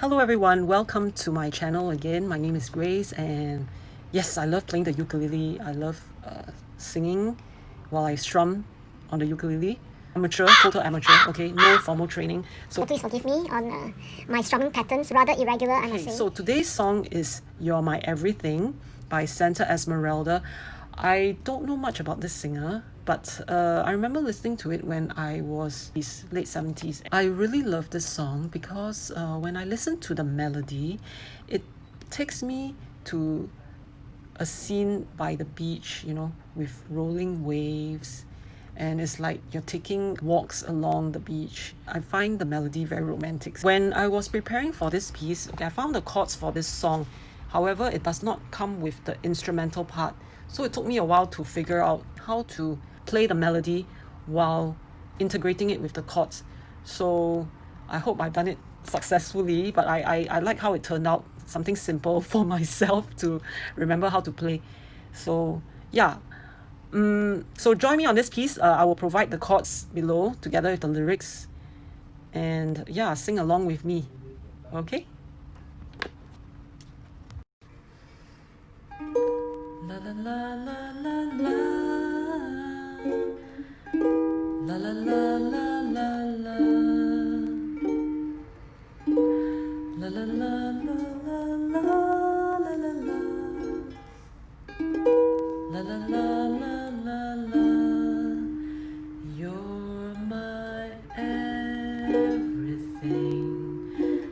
Hello everyone, welcome to my channel again. My name is Grace, and yes, I love playing the ukulele. I love singing while I strum on the ukulele. Amateur, total amateur, okay, no formal training. So please forgive me on my strumming patterns, rather irregular, I must say. So today's song is You're My Everything by Santa Esmeralda. I don't know much about this singer, but I remember listening to it when I was in late 70s. I really love this song because when I listen to the melody, it takes me to a scene by the beach, with rolling waves, and it's like you're taking walks along the beach. I find the melody very romantic. When I was preparing for this piece, I found the chords for this song. However, it does not come with the instrumental part. So it took me a while to figure out how to play the melody while integrating it with the chords. So I hope I've done it successfully, but I like how it turned out, something simple for myself to remember how to play. So yeah, so join me on this piece. I will provide the chords below together with the lyrics, and yeah, sing along with me. Okay? La la la la la la. La la la la la la. La la la la la la la la la. La la la la la la. You're my everything.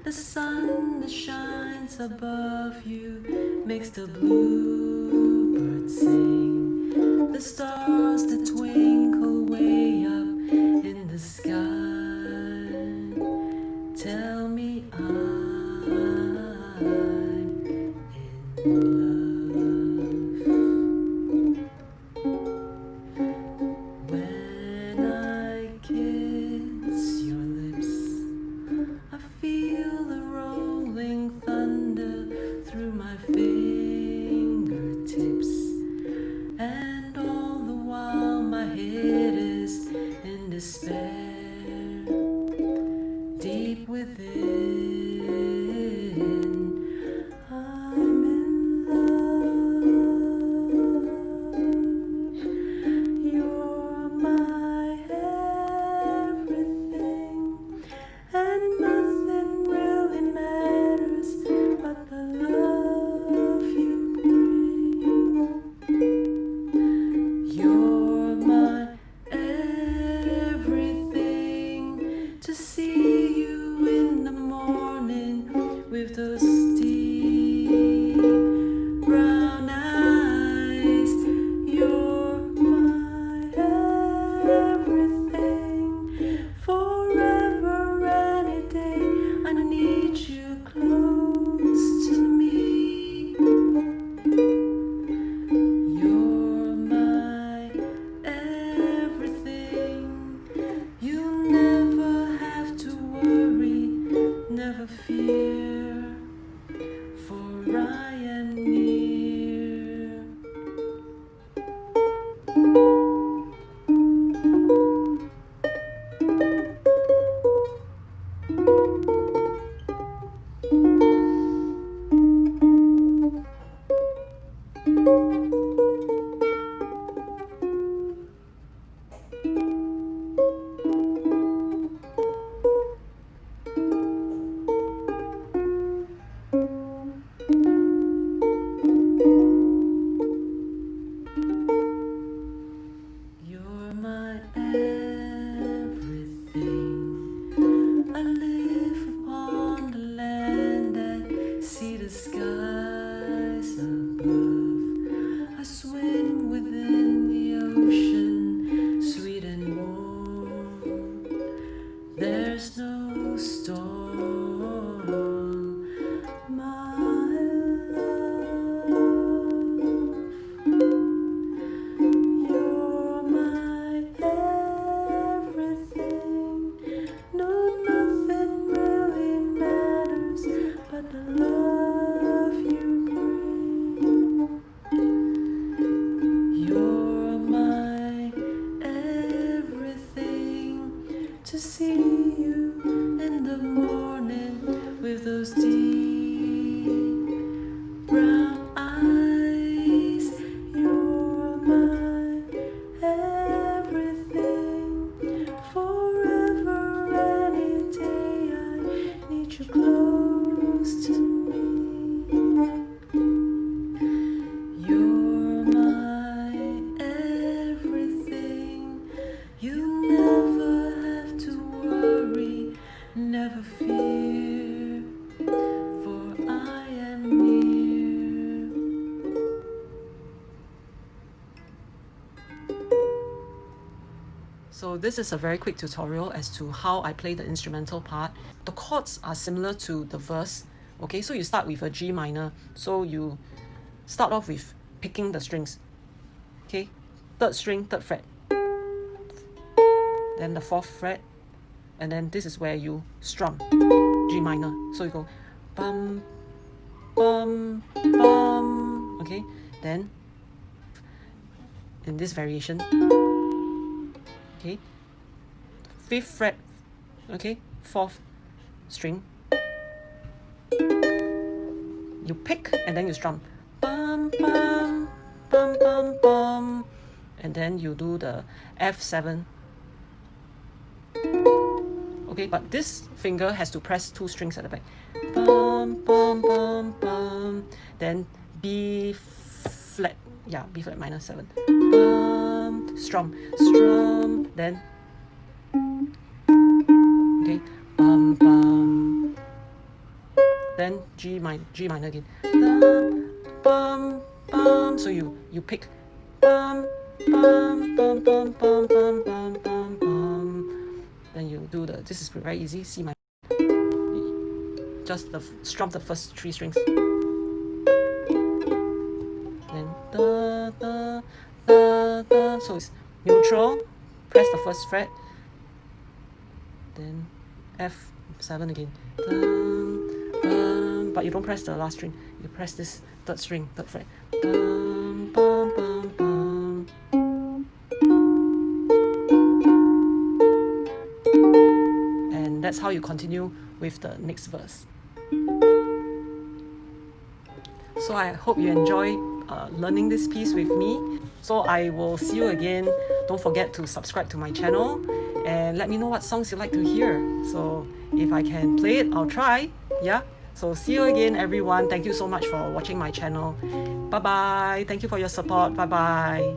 The sun that shines above you makes the bluebird sing. The stars that twinkle way up in the sky tell me I'm in love. When I kiss your lips, I feel the rolling thunder through my fingertips, and all the while my head is in despair. Deep within, I'm in love. You're my everything, and nothing really matters but the love you bring. You're my everything. To see you in the morning with those deep brown eyes. You're my everything. Forever, any day, I need you close to me. You're my everything. You never have to worry, never fear, for I am near. You're my everything. I live upon the land and see the skies above. I swim within the ocean, sweet and warm. There's no storm, my love. You're my everything. No, nothing really matters but the love you bring. You're my everything. To see you in the morning those deep brown eyes. You're my everything, forever, any day. I need you close to me. You're my everything. You never have to worry, never fear, for I am near. So this is a very quick tutorial as to how I play the instrumental part. The chords are similar to the verse. Okay, so you start with a G minor. So you start off with picking the strings. Okay, third string, third fret. Then the fourth fret. And then this is where you strum G minor. So you go bum, bum, bum. Okay, then in this variation, okay, fifth fret, okay, fourth string, you pick and then you strum bum, bum, bum, bum, bum, and then you do the F7. Okay, but this finger has to press two strings at the back. Bum, bum, bum, bum. Then B flat, yeah, B flat minor 7. Bum, strum, strum. Then, okay, bum, bum. Then G minor again. Bum, bum, bum. So you pick bum, bum, bum, bum, bum, bum, bum, bum, bum. Then you do the, this is very easy, C minor. Just strum the first three strings. Then da, da, da, da. So it's neutral, press the first fret. Then F7 again. But you don't press the last string. You press this third string, third fret. Bum, bum, bum, bum. And that's how you continue with the next verse. So I hope you enjoy learning this piece with me. So I will see you again. Don't forget to subscribe to my channel and let me know what songs you like to hear. So if I can play it, I'll try. Yeah. So see you again, everyone. Thank you so much for watching my channel. Bye bye. Thank you for your support. Bye bye.